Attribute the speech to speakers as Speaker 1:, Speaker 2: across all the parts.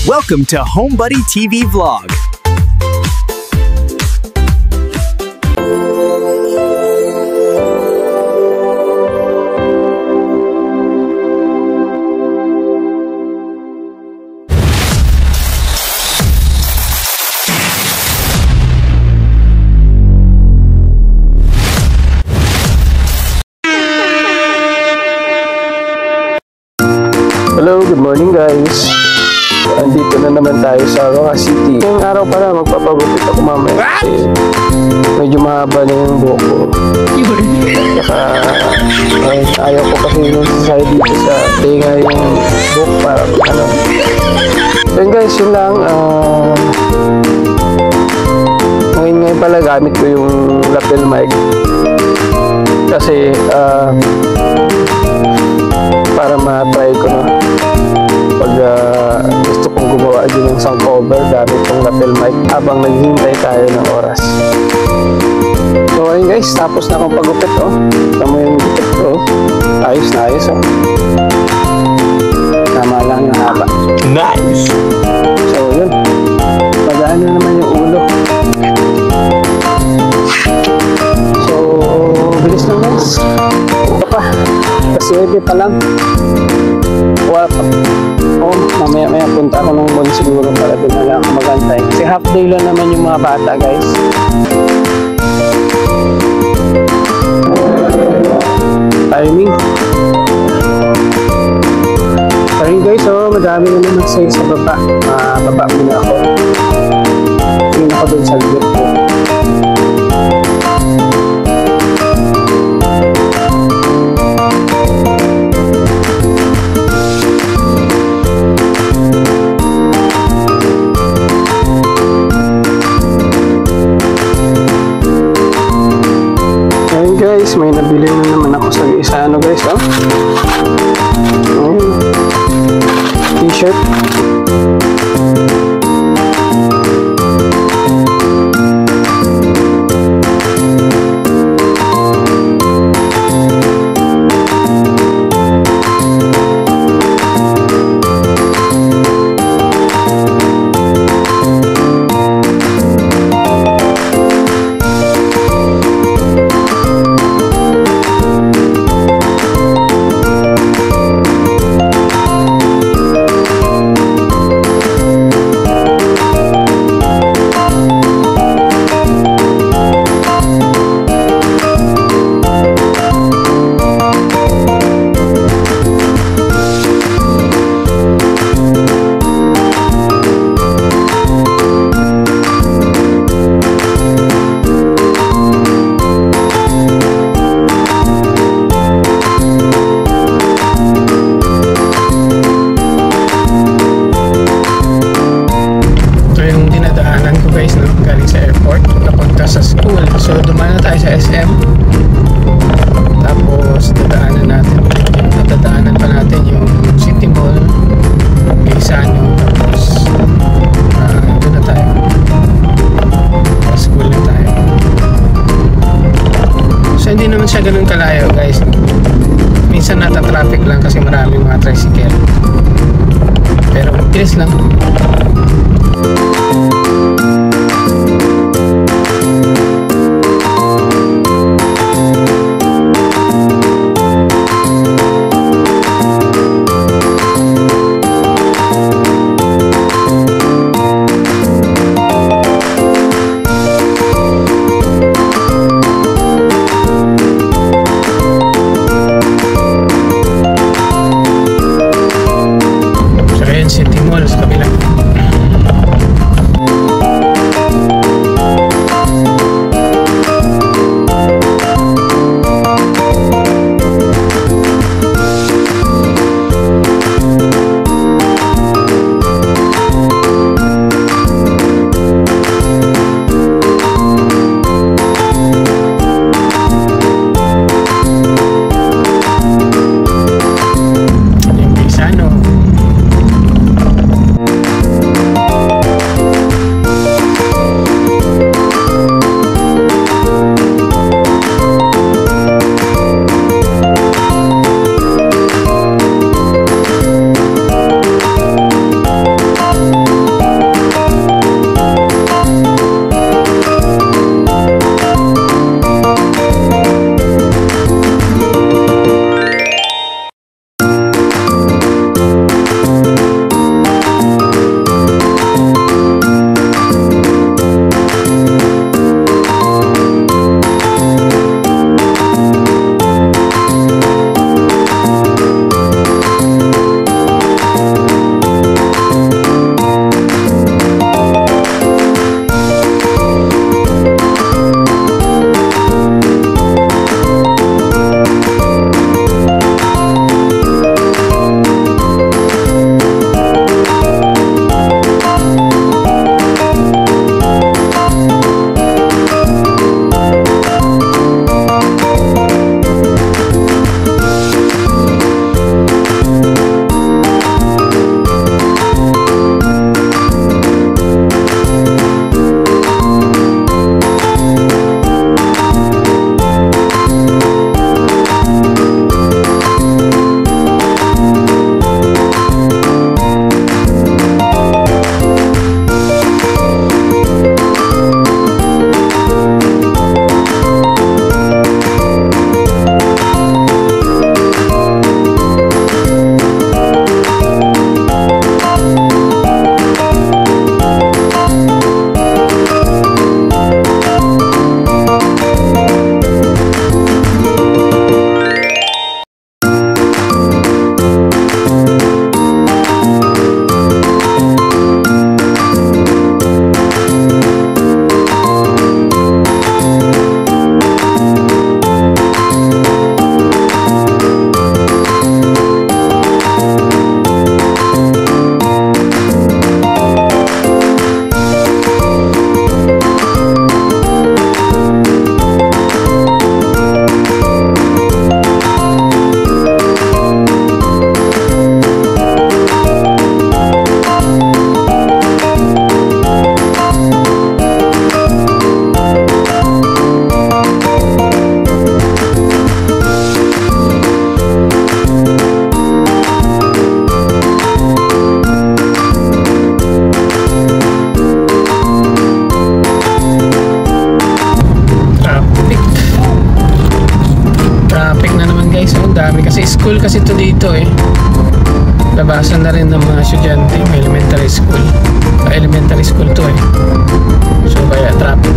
Speaker 1: Welcome to HomeBuddy TV Vlog.
Speaker 2: Hello, good morning guys. Andito na naman tayo sa Roca City. Ngayong araw pala magpapagupit ako mamaya kasi medyo mahaba na yung buhok ko. Saka ayaw ko kasi yung sasay dito sa tinga yung buhok para ano. Then guys, yun lang. Ngayon pala gamit ko yung lapel mic kasi para ma-try ko na pag gusto kong gumawa din ng sound cover gamit yung lapel mic habang naghihintay tayo ng oras. So ayun guys, tapos na akong pagupit tama yung gupit ko, ayos na ayos tama lang yung haba.
Speaker 1: Nice!
Speaker 2: So yun, pagaan na naman yung ulo. So bilis lang guys, ito pa kasi pwede pa lang. Mamaya punta ako ng mall siguro para doon na lang ako magantay kasi half day lang naman yung mga bata guys. Timing ayun guys, madami na naman sa baba. Baba muna ako, tingin ako doon sa group ko. Guys, may nabili na naman ako sa isa guys, t-shirt. Sa school. So dumaan na tayo sa SM, tapos dadaanan pa natin yung City Mall, Gaisano, tapos doon na tayo sa school na tayo. So hindi naman siya ganun kalayo guys, minsan nata-traffic lang kasi maraming mga tricycle, pero bilis lang. City Mall sa kabila. dito eh. Labasan na rin ng mga estudyante, may elementary school. Elementary school to eh. So kaya traffic.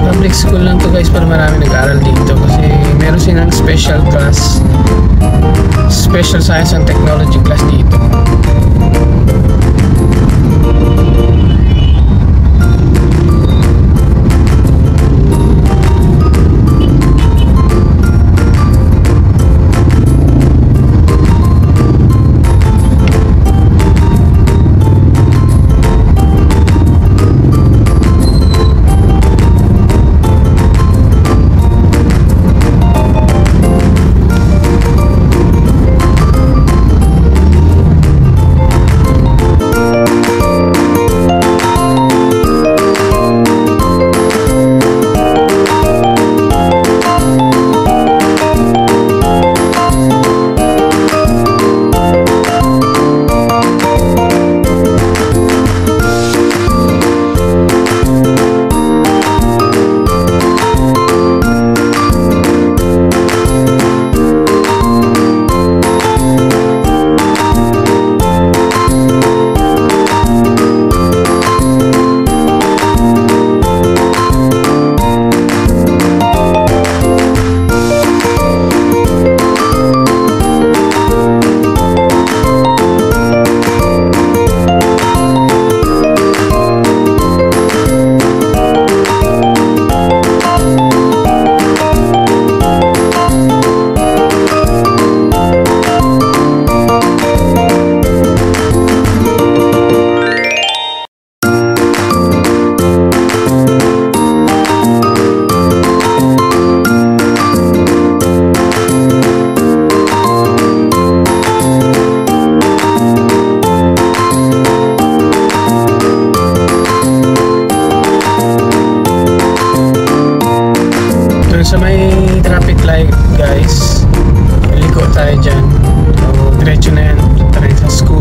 Speaker 2: Public school lang to guys, pero marami nag-aaral dito kasi meron silang special class, special science and technology class dito. Sa may traffic light guys, liko tayo dyan. So diretso na yan, punta rin sa school.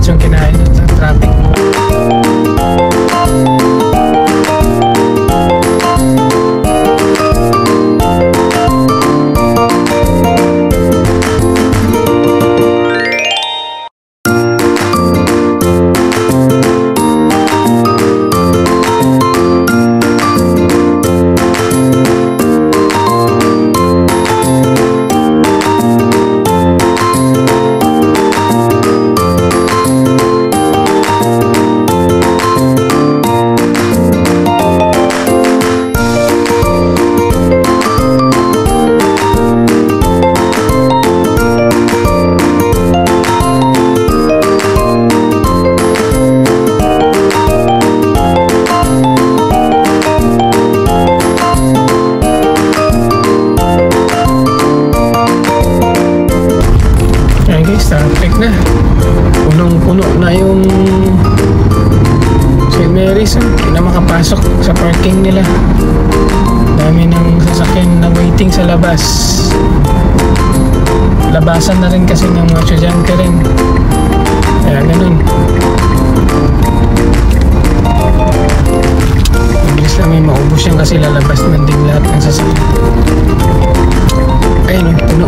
Speaker 2: Yung kinain sa traffic. Traffic na. Punong-puno na yung St. Mary's. Hindi na makapasok sa parking nila. Dami ng sasakyan na waiting sa labas. Labasan na rin kasi ng mga estudyante rin. Kaya ganun. Mabilis lang may maubos yan kasi lalabas man din lahat ng sasakyan. Ayun, puno.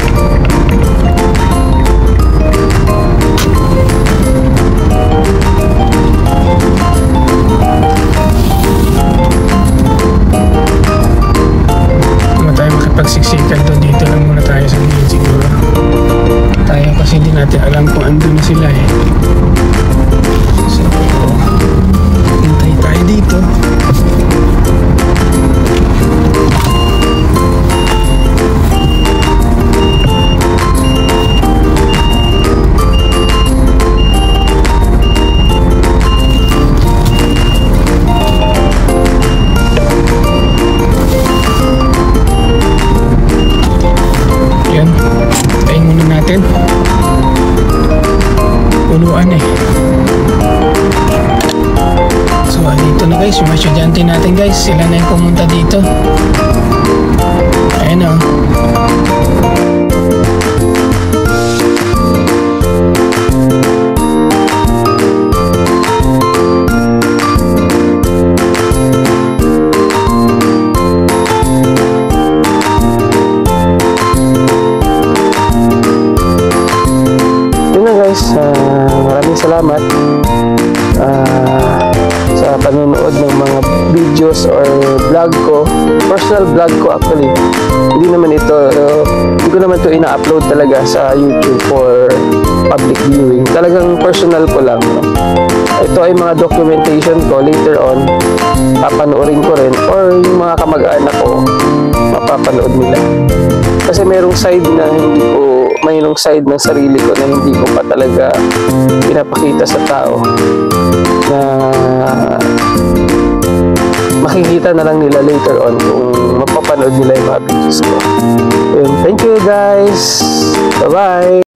Speaker 2: Pagsiksikan doon, dito lang muna tayo sa gilid siguro. Tayo kasi hindi natin alam kung andun na sila eh. So, hintay tayo dito. guys, yung mga estudyante natin guys, sila na yung pumunta dito. Ayan o. Maraming salamat sa panonood ng mga videos or vlog ko, personal vlog ko actually. Hindi ko naman ito ina-upload talaga sa YouTube for public viewing. Talagang personal ko lang, no? Ito ay mga documentation ko, later on papanoorin ko rin, or yung mga kamag-anak ko mapapanood nila. Kasi mayroong side ng sarili ko na hindi ko pa talaga pinapakita sa tao, na makikita na lang nila later on kung mapapanood nila yung mga videos ko. Thank you guys, bye bye.